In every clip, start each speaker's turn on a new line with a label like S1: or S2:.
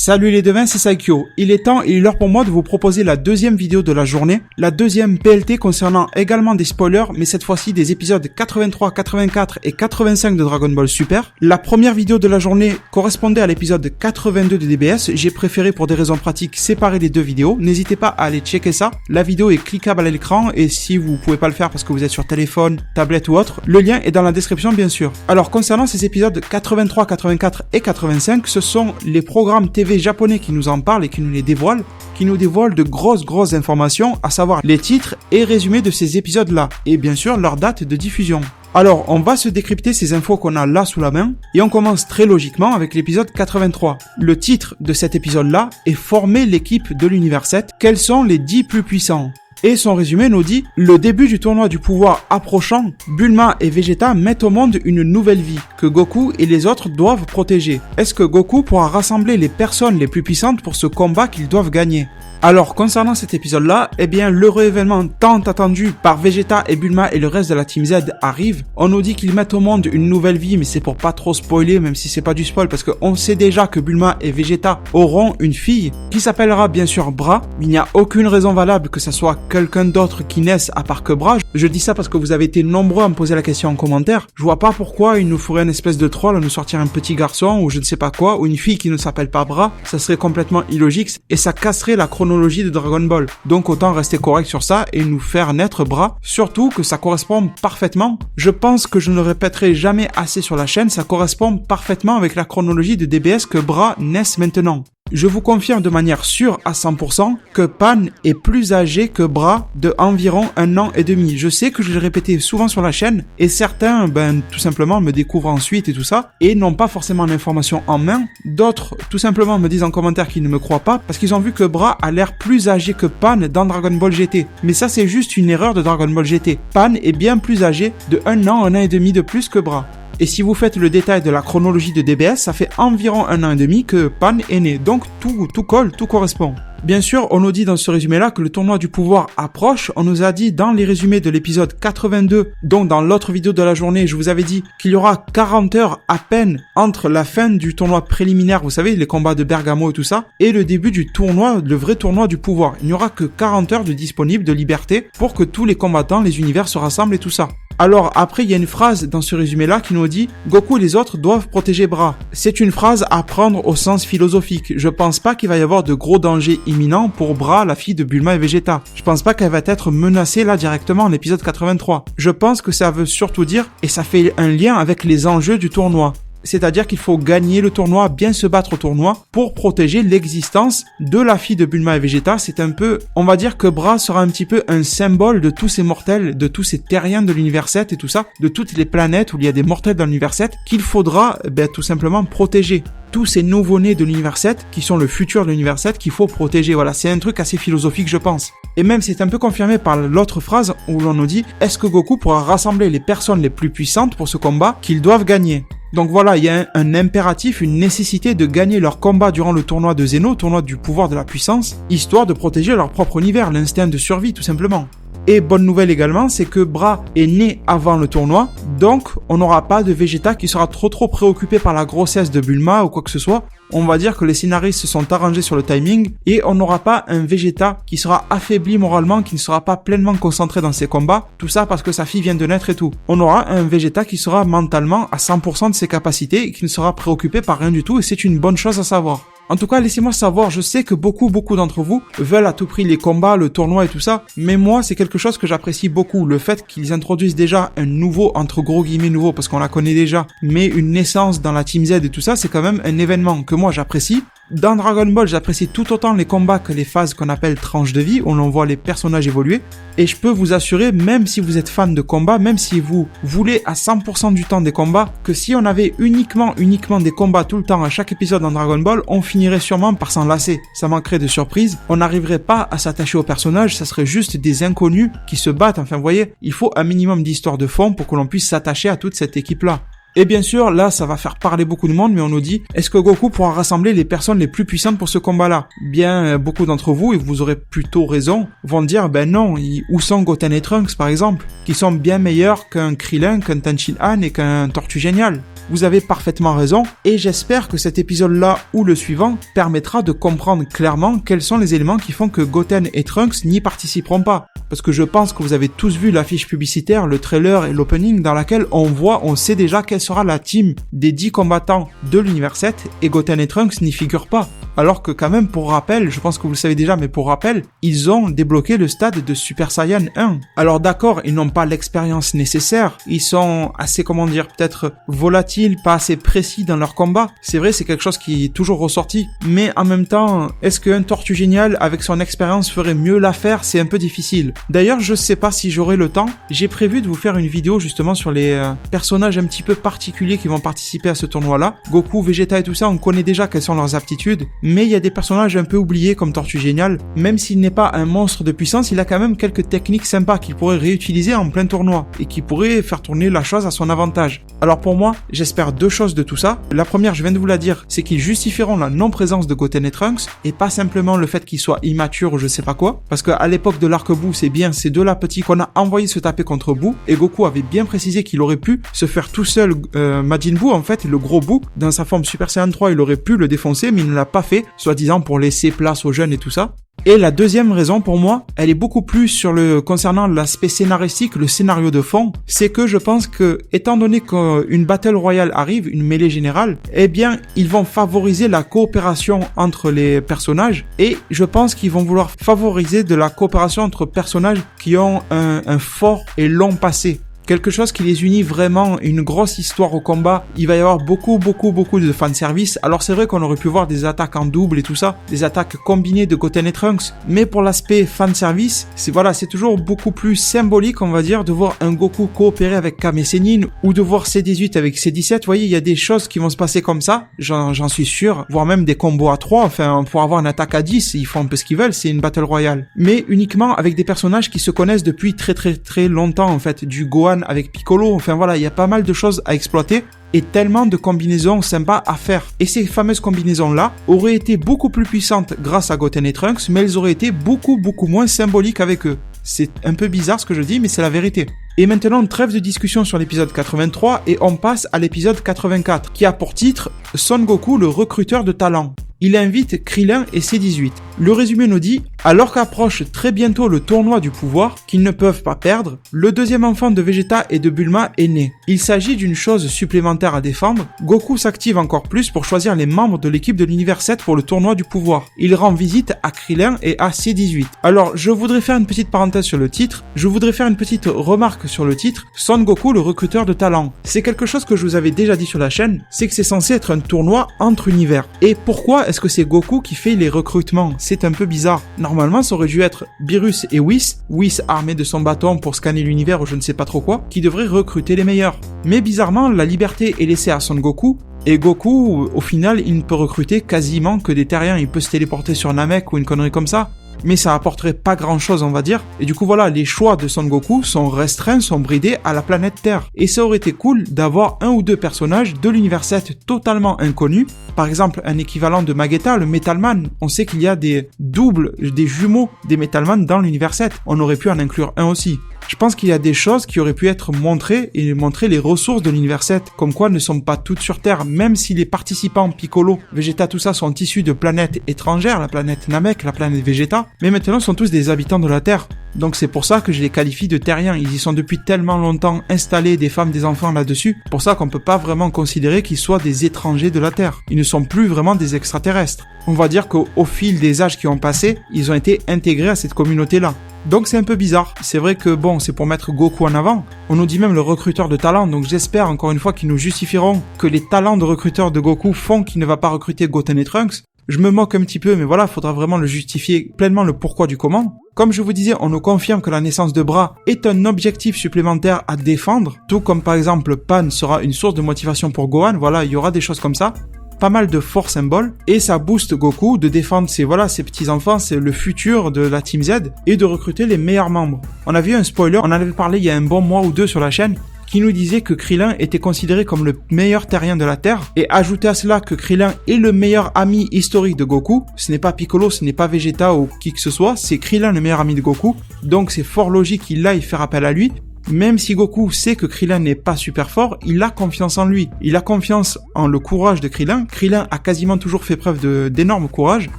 S1: Salut les devins, c'est Saikyo. Il est temps et l'heure pour moi de vous proposer la deuxième vidéo de la journée, la deuxième PLT concernant également des spoilers, mais cette fois-ci des épisodes 83, 84 et 85 de Dragon Ball Super. La première vidéo de la journée correspondait à l'épisode 82 de DBS, j'ai préféré pour des raisons pratiques séparer les deux vidéos, n'hésitez pas à aller checker ça, la vidéo est cliquable à l'écran et si vous pouvez pas le faire parce que vous êtes sur téléphone, tablette ou autre, le lien est dans la description bien sûr. Alors concernant ces épisodes 83, 84 et 85, ce sont les programmes TV japonais qui nous en parlent et qui nous les dévoilent, qui nous dévoilent de grosses informations, à savoir les titres et résumés de ces épisodes-là, et bien sûr leur date de diffusion. Alors, on va se décrypter ces infos qu'on a là sous la main, et on commence très logiquement avec l'épisode 83. Le titre de cet épisode-là est « Former l'équipe de l'univers 7, quels sont les 10 plus puissants ?» Et son résumé nous dit « Le début du tournoi du pouvoir approchant, Bulma et Vegeta mettent au monde une nouvelle vie, que Goku et les autres doivent protéger. Est-ce que Goku pourra rassembler les personnes les plus puissantes pour ce combat qu'ils doivent gagner ?» Alors, concernant cet épisode-là, eh bien, l'heureux événement tant attendu par Vegeta et Bulma et le reste de la Team Z arrive. On nous dit qu'ils mettent au monde une nouvelle vie, mais c'est pour pas trop spoiler, même si c'est pas du spoil, parce qu'on sait déjà que Bulma et Vegeta auront une fille, qui s'appellera bien sûr Bra. Il n'y a aucune raison valable que ça soit quelqu'un d'autre qui naisse à part que Bra. Je dis ça parce que vous avez été nombreux à me poser la question en commentaire. Je vois pas pourquoi il nous ferait une espèce de troll à nous sortir un petit garçon, ou je ne sais pas quoi, ou une fille qui ne s'appelle pas Bra. Ça serait complètement illogique, et ça casserait la chronologie de Dragon Ball. Donc autant rester correct sur ça et nous faire naître Bra, surtout que ça correspond parfaitement. Je pense que je ne le répéterai jamais assez sur la chaîne, ça correspond parfaitement avec la chronologie de DBS que Bra naisse maintenant. Je vous confirme de manière sûre à 100% que Pan est plus âgé que Bra de environ 1 an et demi. Je sais que je l'ai répété souvent sur la chaîne et certains, tout simplement me découvrent ensuite et tout ça et n'ont pas forcément l'information en main. D'autres, tout simplement me disent en commentaire qu'ils ne me croient pas parce qu'ils ont vu que Bra a l'air plus âgé que Pan dans Dragon Ball GT. Mais ça c'est juste une erreur de Dragon Ball GT. Pan est bien plus âgé de 1 an et demi de plus que Bra. Et si vous faites le détail de la chronologie de DBS, ça fait environ 1 an et demi que Pan est né. Donc tout colle, tout correspond. Bien sûr, on nous dit dans ce résumé-là que le tournoi du pouvoir approche. On nous a dit dans les résumés de l'épisode 82, donc dans l'autre vidéo de la journée, je vous avais dit qu'il y aura 40 heures à peine entre la fin du tournoi préliminaire, vous savez, les combats de Bergamo et tout ça, et le début du tournoi, le vrai tournoi du pouvoir. Il n'y aura que 40 heures de disponible, de liberté, pour que tous les combattants, les univers se rassemblent et tout ça. Alors après, il y a une phrase dans ce résumé-là qui nous dit « Goku et les autres doivent protéger Bra ». C'est une phrase à prendre au sens philosophique. Je pense pas qu'il va y avoir de gros dangers imminents pour Bra, la fille de Bulma et Vegeta. Je pense pas qu'elle va être menacée là directement en épisode 83. Je pense que ça veut surtout dire, et ça fait un lien avec les enjeux du tournoi. C'est-à-dire qu'il faut gagner le tournoi, bien se battre au tournoi pour protéger l'existence de la fille de Bulma et Vegeta. C'est un peu, on va dire que Bra sera un petit peu un symbole de tous ces mortels, de tous ces terriens de l'univers 7 et tout ça, de toutes les planètes où il y a des mortels dans l'univers 7 qu'il faudra tout simplement protéger. Tous ces nouveaux-nés de l'univers 7 qui sont le futur de l'univers 7 qu'il faut protéger. Voilà, c'est un truc assez philosophique je pense. Et même c'est un peu confirmé par l'autre phrase où l'on nous dit « Est-ce que Goku pourra rassembler les personnes les plus puissantes pour ce combat qu'ils doivent gagner ?» Donc voilà, il y a un impératif, une nécessité de gagner leur combat durant le tournoi de Zeno, tournoi du pouvoir de la puissance, histoire de protéger leur propre univers, l'instinct de survie tout simplement. Et bonne nouvelle également, c'est que Bra est né avant le tournoi, donc on n'aura pas de Vegeta qui sera trop préoccupé par la grossesse de Bulma ou quoi que ce soit. On va dire que les scénaristes se sont arrangés sur le timing et on n'aura pas un Vegeta qui sera affaibli moralement, qui ne sera pas pleinement concentré dans ses combats, tout ça parce que sa fille vient de naître et tout. On aura un Vegeta qui sera mentalement à 100% de ses capacités et qui ne sera préoccupé par rien du tout et c'est une bonne chose à savoir. En tout cas, laissez-moi savoir, je sais que beaucoup d'entre vous veulent à tout prix les combats, le tournoi et tout ça, mais moi, c'est quelque chose que j'apprécie beaucoup, le fait qu'ils introduisent déjà un nouveau, entre gros guillemets nouveau, parce qu'on la connaît déjà, mais une naissance dans la Team Z et tout ça, c'est quand même un événement que moi j'apprécie. Dans Dragon Ball, j'apprécie tout autant les combats que les phases qu'on appelle tranches de vie, où l'on voit les personnages évoluer. Et je peux vous assurer, même si vous êtes fan de combats, même si vous voulez à 100% du temps des combats, que si on avait uniquement des combats tout le temps à chaque épisode dans Dragon Ball, on finirait sûrement par s'en lasser. Ça manquerait de surprise, on n'arriverait pas à s'attacher aux personnages, ça serait juste des inconnus qui se battent. Enfin, vous voyez, il faut un minimum d'histoire de fond pour que l'on puisse s'attacher à toute cette équipe-là. Et bien sûr, là, ça va faire parler beaucoup de monde, mais on nous dit, est-ce que Goku pourra rassembler les personnes les plus puissantes pour ce combat-là? Bien, beaucoup d'entre vous, et vous aurez plutôt raison, vont dire, non, où sont Goten et Trunks, par exemple, qui sont bien meilleurs qu'un Krillin, qu'un Tenshinhan et qu'un Tortue Génial. vous avez parfaitement raison, et j'espère que cet épisode-là ou le suivant permettra de comprendre clairement quels sont les éléments qui font que Goten et Trunks n'y participeront pas. Parce que je pense que vous avez tous vu l'affiche publicitaire, le trailer et l'opening dans laquelle on sait déjà quelle sera la team des 10 combattants de l'univers 7 et Goten et Trunks n'y figurent pas. Alors que quand même, pour rappel, je pense que vous le savez déjà, mais pour rappel, ils ont débloqué le stade de Super Saiyan 1. Alors d'accord, ils n'ont pas l'expérience nécessaire, ils sont assez, peut-être volatiles, pas assez précis dans leur combat. C'est vrai, c'est quelque chose qui est toujours ressorti. Mais en même temps, est-ce qu'un Tortue Génial, avec son expérience, ferait mieux l'affaire? C'est un peu difficile. D'ailleurs, je sais pas si j'aurai le temps. J'ai prévu de vous faire une vidéo justement sur les personnages un petit peu particuliers qui vont participer à ce tournoi-là. Goku, Vegeta et tout ça, on connaît déjà quelles sont leurs aptitudes. Mais il y a des personnages un peu oubliés comme Tortue Génial. Même s'il n'est pas un monstre de puissance, il a quand même quelques techniques sympas qu'il pourrait réutiliser en plein tournoi et qui pourraient faire tourner la chose à son avantage. Alors pour moi, j'espère 2 choses de tout ça. La première, je viens de vous la dire, c'est qu'ils justifieront la non-présence de Goten et Trunks et pas simplement le fait qu'ils soient immatures ou je sais pas quoi. Parce qu'à l'époque de l'arc Buu, c'est bien ces 2-là petits qu'on a envoyé se taper contre Buu et Goku avait bien précisé qu'il aurait pu se faire tout seul Majin Buu en fait, le gros Buu, dans sa forme Super Saiyan 3, il aurait pu le défoncer mais il ne l'a pas fait, soi-disant pour laisser place aux jeunes et tout ça. Et la deuxième raison pour moi, elle est beaucoup plus concernant l'aspect scénaristique, le scénario de fond, c'est que je pense que, étant donné qu'une Battle Royale arrive, une mêlée générale, eh bien, ils vont favoriser la coopération entre les personnages et je pense qu'ils vont vouloir favoriser de la coopération entre personnages qui ont un fort et long passé. Quelque chose qui les unit vraiment, une grosse histoire au combat. Il va y avoir beaucoup de fanservice. Alors c'est vrai qu'on aurait pu voir des attaques en double et tout ça, des attaques combinées de Goten et Trunks. Mais pour l'aspect fanservice, c'est toujours beaucoup plus symbolique, on va dire, de voir un Goku coopérer avec Kame Sennin ou de voir C18 avec C17. Vous voyez, il y a des choses qui vont se passer comme ça, j'en suis sûr. Voire même des combos à 3, enfin, pour avoir une attaque à 10, ils font un peu ce qu'ils veulent, c'est une Battle Royale. Mais uniquement avec des personnages qui se connaissent depuis très longtemps, en fait, du Gohan avec Piccolo, enfin voilà, il y a pas mal de choses à exploiter et tellement de combinaisons sympas à faire. Et ces fameuses combinaisons-là auraient été beaucoup plus puissantes grâce à Goten et Trunks, mais elles auraient été beaucoup moins symboliques avec eux. C'est un peu bizarre ce que je dis, mais c'est la vérité. Et maintenant, trêve de discussion sur l'épisode 83 et on passe à l'épisode 84, qui a pour titre « Son Goku, le recruteur de talent ». Il invite Krillin et C18. Le résumé nous dit « Alors qu'approche très bientôt le tournoi du pouvoir, qu'ils ne peuvent pas perdre, le deuxième enfant de Vegeta et de Bulma est né. Il s'agit d'une chose supplémentaire à défendre. Goku s'active encore plus pour choisir les membres de l'équipe de l'univers 7 pour le tournoi du pouvoir. Il rend visite à Krillin et à C18. » Alors, je voudrais faire une petite parenthèse sur le titre. Je voudrais faire une petite remarque sur le titre « Son Goku, le recruteur de talent ». C'est quelque chose que je vous avais déjà dit sur la chaîne, c'est que c'est censé être un tournoi entre univers. Et pourquoi est-ce que c'est Goku qui fait les recrutements? C'est un peu bizarre. Normalement, ça aurait dû être Beerus et Whis armé de son bâton pour scanner l'univers ou je ne sais pas trop quoi, qui devraient recruter les meilleurs. Mais bizarrement, la liberté est laissée à Son Goku, et Goku, au final, il ne peut recruter quasiment que des terriens. Il peut se téléporter sur Namek ou une connerie comme ça. Mais ça apporterait pas grand chose, on va dire. Et du coup, voilà, les choix de Son Goku sont restreints, sont bridés à la planète Terre. Et ça aurait été cool d'avoir 1 ou 2 personnages de l'univers 7 totalement inconnus. Par exemple, un équivalent de Magetta, le Metalman. On sait qu'il y a des doubles, des jumeaux des Metalman dans l'univers 7. On aurait pu en inclure un aussi. Je pense qu'il y a des choses qui auraient pu être montrées et montrer les ressources de l'univers 7, comme quoi ne sont pas toutes sur Terre, même si les participants Piccolo, Vegeta, tout ça sont issus de planètes étrangères, la planète Namek, la planète Vegeta, mais maintenant sont tous des habitants de la Terre. Donc c'est pour ça que je les qualifie de terriens, ils y sont depuis tellement longtemps installés, des femmes, des enfants là-dessus, pour ça qu'on peut pas vraiment considérer qu'ils soient des étrangers de la Terre. Ils ne sont plus vraiment des extraterrestres. On va dire qu'au fil des âges qui ont passé, ils ont été intégrés à cette communauté-là. Donc c'est un peu bizarre. C'est vrai que bon, c'est pour mettre Goku en avant. On nous dit même le recruteur de talent, donc j'espère encore une fois qu'ils nous justifieront que les talents de recruteur de Goku font qu'il ne va pas recruter Goten et Trunks. Je me moque un petit peu, mais voilà, faudra vraiment le justifier pleinement le pourquoi du comment. Comme je vous disais, on nous confirme que la naissance de bras est un objectif supplémentaire à défendre, tout comme par exemple Pan sera une source de motivation pour Gohan, voilà, il y aura des choses comme ça. Pas mal de forts symboles, et ça booste Goku de défendre ses petits-enfants, c'est le futur de la Team Z, et de recruter les meilleurs membres. On a vu un spoiler, on en avait parlé il y a un bon mois ou 2 sur la chaîne, qui nous disait que Krillin était considéré comme le meilleur terrien de la Terre, et ajouter à cela que Krillin est le meilleur ami historique de Goku, ce n'est pas Piccolo, ce n'est pas Vegeta ou qui que ce soit, c'est Krillin le meilleur ami de Goku, donc c'est fort logique qu'il aille faire appel à lui. Même si Goku sait que Krillin n'est pas super fort, il a confiance en lui. Il a confiance en le courage de Krillin. Krillin a quasiment toujours fait preuve d'énorme courage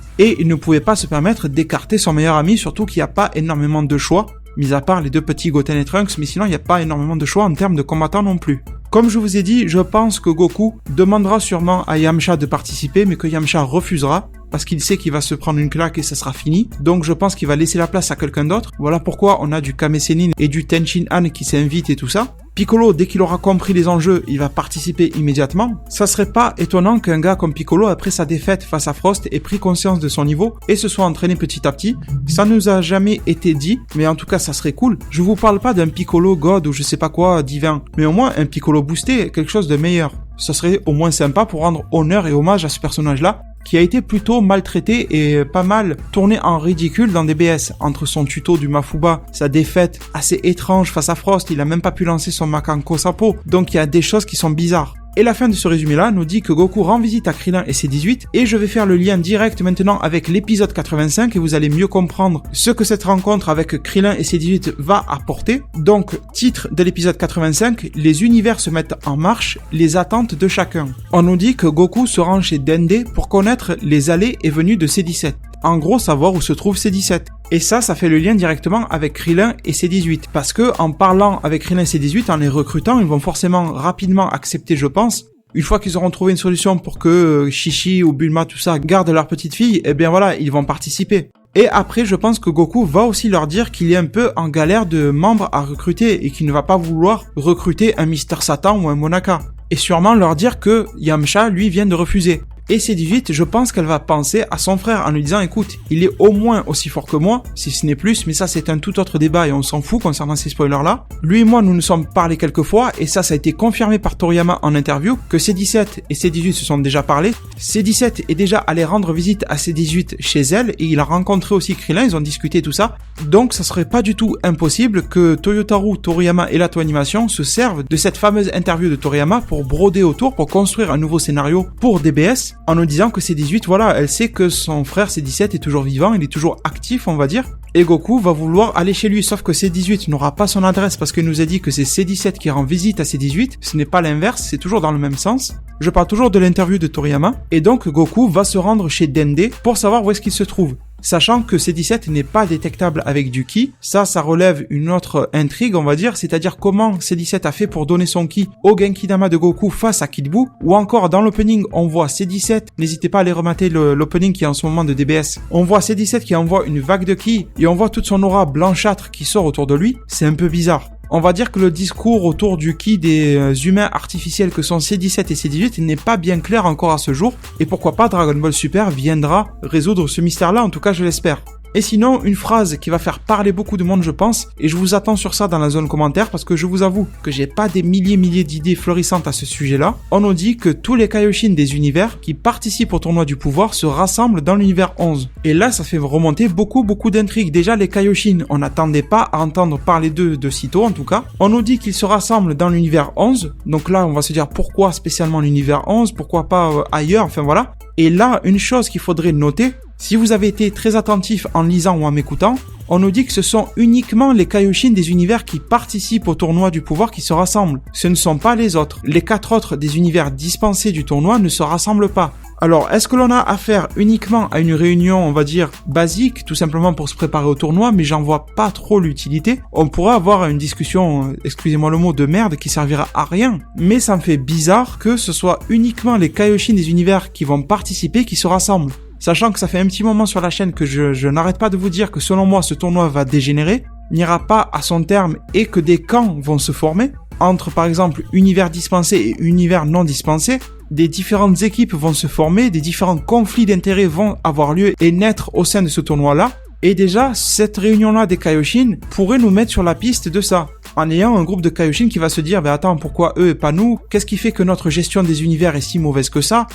S1: et il ne pouvait pas se permettre d'écarter son meilleur ami, surtout qu'il n'y a pas énormément de choix, mis à part les deux petits Goten et Trunks, mais sinon il n'y a pas énormément de choix en termes de combattants non plus. Comme je vous ai dit, je pense que Goku demandera sûrement à Yamcha de participer, mais que Yamcha refusera, parce qu'il sait qu'il va se prendre une claque et ça sera fini. Donc je pense qu'il va laisser la place à quelqu'un d'autre. Voilà pourquoi on a du Kame Sennin et du Tenshin Han qui s'invitent et tout ça. Piccolo, dès qu'il aura compris les enjeux, il va participer immédiatement. Ça serait pas étonnant qu'un gars comme Piccolo, après sa défaite face à Frost, ait pris conscience de son niveau et se soit entraîné petit à petit. Ça nous a jamais été dit, mais en tout cas ça serait cool. Je vous parle pas d'un Piccolo God ou je sais pas quoi divin, mais au moins un Piccolo boosté, quelque chose de meilleur. Ça serait au moins sympa pour rendre honneur et hommage à ce personnage-là, qui a été plutôt maltraité et pas mal tourné en ridicule dans DBS. Entre son tuto du Mafuba, sa défaite assez étrange face à Frost, il a même pas pu lancer son Makanko Sapo, donc il y a des choses qui sont bizarres. Et la fin de ce résumé-là nous dit que Goku rend visite à Krillin et C18, et je vais faire le lien direct maintenant avec l'épisode 85 et vous allez mieux comprendre ce que cette rencontre avec Krillin et C18 va apporter. Donc, titre de l'épisode 85, les univers se mettent en marche, les attentes de chacun. On nous dit que Goku se rend chez Dende pour connaître les allées et venues de C17. En gros, savoir où se trouve C17. Et ça fait le lien directement avec Krillin et C18. Parce que, en parlant avec Krillin et C18, en les recrutant, ils vont forcément rapidement accepter, je pense. Une fois qu'ils auront trouvé une solution pour que Chichi ou Bulma, tout ça, gardent leur petite fille, eh bien voilà, ils vont participer. Et après, je pense que Goku va aussi leur dire qu'il est un peu en galère de membres à recruter et qu'il ne va pas vouloir recruter un Mister Satan ou un Monaka. Et sûrement leur dire que Yamcha, lui, vient de refuser. Et C18, je pense qu'elle va penser à son frère en lui disant, écoute, il est au moins aussi fort que moi, si ce n'est plus, mais ça c'est un tout autre débat et on s'en fout concernant ces spoilers-là. Lui et moi, nous nous sommes parlé quelques fois, et ça a été confirmé par Toriyama en interview, que C17 et C18 se sont déjà parlé. C17 est déjà allé rendre visite à C18 chez elle, et il a rencontré aussi Krillin, ils ont discuté tout ça. Donc ça serait pas du tout impossible que Toyotaru, Toriyama et Lato Animation se servent de cette fameuse interview de Toriyama pour broder autour, pour construire un nouveau scénario pour DBS, en nous disant que C18, voilà, elle sait que son frère C17 est toujours vivant, il est toujours actif, on va dire, et Goku va vouloir aller chez lui, sauf que C18 n'aura pas son adresse parce qu'il nous a dit que c'est C17 qui rend visite à C18, ce n'est pas l'inverse, c'est toujours dans le même sens. Je parle toujours de l'interview de Toriyama, et donc Goku va se rendre chez Dende pour savoir où est-ce qu'il se trouve. Sachant que C17 n'est pas détectable avec du ki, ça relève une autre intrigue, on va dire, c'est-à-dire comment C17 a fait pour donner son ki au Genkidama de Goku face à Kid Buu, ou encore dans l'opening, on voit C17, n'hésitez pas à aller remater l'opening qui est en ce moment de DBS, on voit C17 qui envoie une vague de ki, et on voit toute son aura blanchâtre qui sort autour de lui, c'est un peu bizarre. On va dire que le discours autour du ki des humains artificiels que sont C17 et C18 n'est pas bien clair encore à ce jour, et pourquoi pas Dragon Ball Super viendra résoudre ce mystère-là, en tout cas je l'espère. Et sinon, une phrase qui va faire parler beaucoup de monde, je pense, et je vous attends sur ça dans la zone commentaire parce que je vous avoue que j'ai pas des milliers d'idées florissantes à ce sujet-là. On nous dit que tous les Kaioshin des univers qui participent au tournoi du pouvoir se rassemblent dans l'univers 11. Et là, ça fait remonter beaucoup d'intrigues. Déjà, les Kaioshin, on n'attendait pas à entendre parler d'eux de sitôt, en tout cas. On nous dit qu'ils se rassemblent dans l'univers 11. Donc là, on va se dire pourquoi spécialement l'univers 11, pourquoi pas ailleurs, enfin voilà. Et là, une chose qu'il faudrait noter, si vous avez été très attentif en lisant ou en m'écoutant, on nous dit que ce sont uniquement les Kaioshin des univers qui participent au tournoi du pouvoir qui se rassemblent. Ce ne sont pas les autres. Les 4 autres des univers dispensés du tournoi ne se rassemblent pas. Alors, est-ce que l'on a affaire uniquement à une réunion, on va dire, basique, tout simplement pour se préparer au tournoi, mais j'en vois pas trop l'utilité. On pourrait avoir une discussion, excusez-moi le mot, de merde qui servira à rien. Mais ça me fait bizarre que ce soit uniquement les Kaioshin des univers qui vont participer qui se rassemblent. Sachant que ça fait un petit moment sur la chaîne que je n'arrête pas de vous dire que selon moi ce tournoi va dégénérer, n'ira pas à son terme et que des camps vont se former entre par exemple univers dispensés et univers non dispensés. Des différentes équipes vont se former, des différents conflits d'intérêts vont avoir lieu et naître au sein de ce tournoi-là. Et déjà, cette réunion-là des Kaioshin pourrait nous mettre sur la piste de ça. En ayant un groupe de Kaioshin qui va se dire, attends, pourquoi eux et pas nous? Qu'est-ce qui fait que notre gestion des univers est si mauvaise que ça?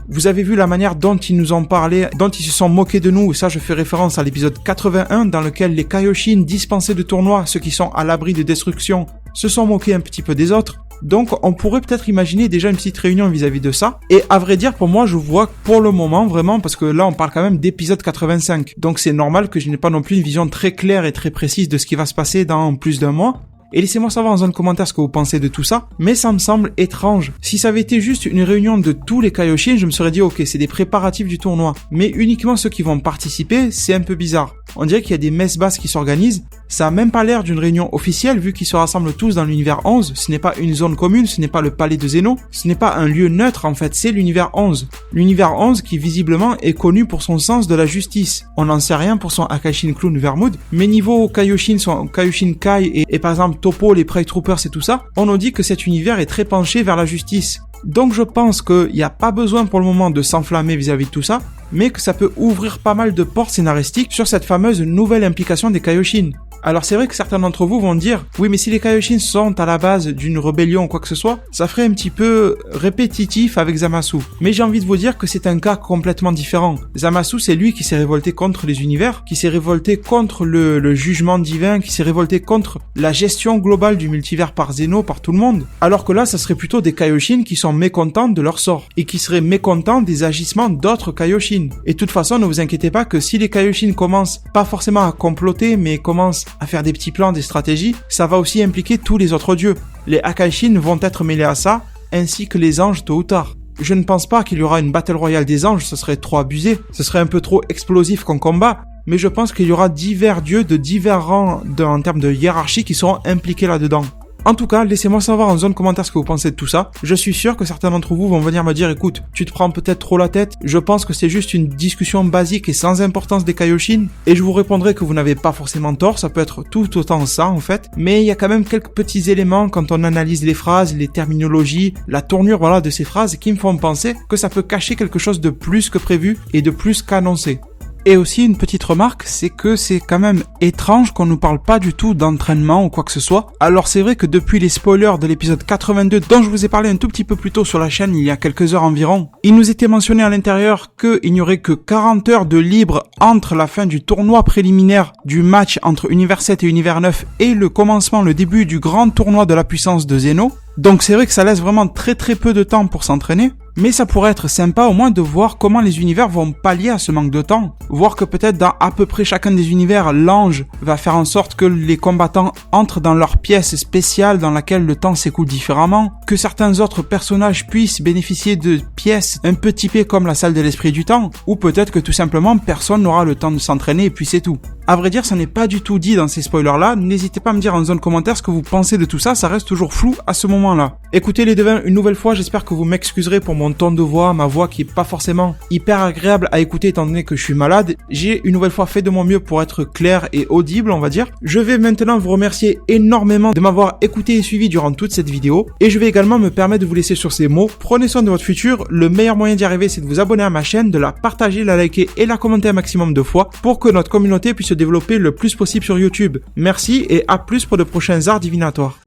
S1: Vous avez vu la manière dont ils nous ont parlé, dont ils se sont moqués de nous, ça je fais référence à l'épisode 81 dans lequel les Kaioshin dispensés de tournois, ceux qui sont à l'abri de destruction, se sont moqués un petit peu des autres. Donc on pourrait peut-être imaginer déjà une petite réunion vis-à-vis de ça. Et à vrai dire, pour moi, je vois pour le moment vraiment, parce que là on parle quand même d'épisode 85. Donc c'est normal que je n'ai pas non plus une vision très claire et très précise de ce qui va se passer dans plus d'un mois. Et laissez-moi savoir en zone commentaire ce que vous pensez de tout ça, mais ça me semble étrange. Si ça avait été juste une réunion de tous les Kaioshin, je me serais dit ok, c'est des préparatifs du tournoi. Mais uniquement ceux qui vont participer, c'est un peu bizarre. On dirait qu'il y a des messes basses qui s'organisent. Ça a même pas l'air d'une réunion officielle vu qu'ils se rassemblent tous dans l'univers 11. Ce n'est pas une zone commune, ce n'est pas le palais de Zeno, ce n'est pas un lieu neutre en fait, c'est l'univers 11. L'univers 11 qui visiblement est connu pour son sens de la justice. On n'en sait rien pour son Akashin Clown Vermood, mais niveau Kaioshin, son Kaioshin Kai et par exemple Toppo, les Pride Troopers et tout ça, on nous dit que cet univers est très penché vers la justice. Donc je pense qu'il n'y a pas besoin pour le moment de s'enflammer vis-à-vis de tout ça, mais que ça peut ouvrir pas mal de portes scénaristiques sur cette fameuse nouvelle implication des Kaioshin. Alors c'est vrai que certains d'entre vous vont dire « Oui mais si les Kaioshin sont à la base d'une rébellion ou quoi que ce soit, ça ferait un petit peu répétitif avec Zamasu. » Mais j'ai envie de vous dire que c'est un cas complètement différent. Zamasu c'est lui qui s'est révolté contre les univers, qui s'est révolté contre le jugement divin, qui s'est révolté contre la gestion globale du multivers par Zeno, par tout le monde. Alors que là ça serait plutôt des Kaioshin qui sont mécontents de leur sort, et qui seraient mécontents des agissements d'autres Kaioshin. Et de toute façon ne vous inquiétez pas que si les Kaioshin commencent pas forcément à comploter, mais commencent à faire des petits plans, des stratégies, ça va aussi impliquer tous les autres dieux. Les Akashin vont être mêlés à ça, ainsi que les anges tôt ou tard. Je ne pense pas qu'il y aura une Battle Royale des anges, ce serait trop abusé, ce serait un peu trop explosif comme combat, mais je pense qu'il y aura divers dieux de divers rangs en termes de hiérarchie qui seront impliqués là-dedans. En tout cas, laissez-moi savoir en zone commentaire ce que vous pensez de tout ça. Je suis sûr que certains d'entre vous vont venir me dire, écoute, tu te prends peut-être trop la tête, je pense que c'est juste une discussion basique et sans importance des Kaioshin, et je vous répondrai que vous n'avez pas forcément tort, ça peut être tout autant ça en fait, mais il y a quand même quelques petits éléments quand on analyse les phrases, les terminologies, la tournure voilà de ces phrases qui me font penser que ça peut cacher quelque chose de plus que prévu et de plus qu'annoncé. Et aussi une petite remarque, c'est que c'est quand même étrange qu'on nous parle pas du tout d'entraînement ou quoi que ce soit. Alors c'est vrai que depuis les spoilers de l'épisode 82 dont je vous ai parlé un tout petit peu plus tôt sur la chaîne il y a quelques heures environ, il nous était mentionné à l'intérieur qu'il n'y aurait que 40 heures de libre entre la fin du tournoi préliminaire du match entre Univers 7 et Univers 9 et le début du grand tournoi de la puissance de Zeno. Donc c'est vrai que ça laisse vraiment très peu de temps pour s'entraîner, mais ça pourrait être sympa au moins de voir comment les univers vont pallier à ce manque de temps. Voir que peut-être dans à peu près chacun des univers, l'ange va faire en sorte que les combattants entrent dans leur pièce spéciale dans laquelle le temps s'écoule différemment, que certains autres personnages puissent bénéficier de pièces un peu typées comme la salle de l'esprit du temps, ou peut-être que tout simplement personne n'aura le temps de s'entraîner et puis c'est tout. À vrai dire, ça n'est pas du tout dit dans ces spoilers-là, n'hésitez pas à me dire en zone commentaire ce que vous pensez de tout ça, ça reste toujours flou à ce moment-là. Écoutez les devins, une nouvelle fois, j'espère que vous m'excuserez pour mon ton de voix, ma voix qui est pas forcément hyper agréable à écouter étant donné que je suis malade. J'ai une nouvelle fois fait de mon mieux pour être clair et audible, on va dire. Je vais maintenant vous remercier énormément de m'avoir écouté et suivi durant toute cette vidéo, et je vais également me permettre de vous laisser sur ces mots. Prenez soin de votre futur, le meilleur moyen d'y arriver c'est de vous abonner à ma chaîne, de la partager, la liker et la commenter un maximum de fois pour que notre communauté puisse se développer le plus possible sur YouTube. Merci et à plus pour de prochains arts divinatoires.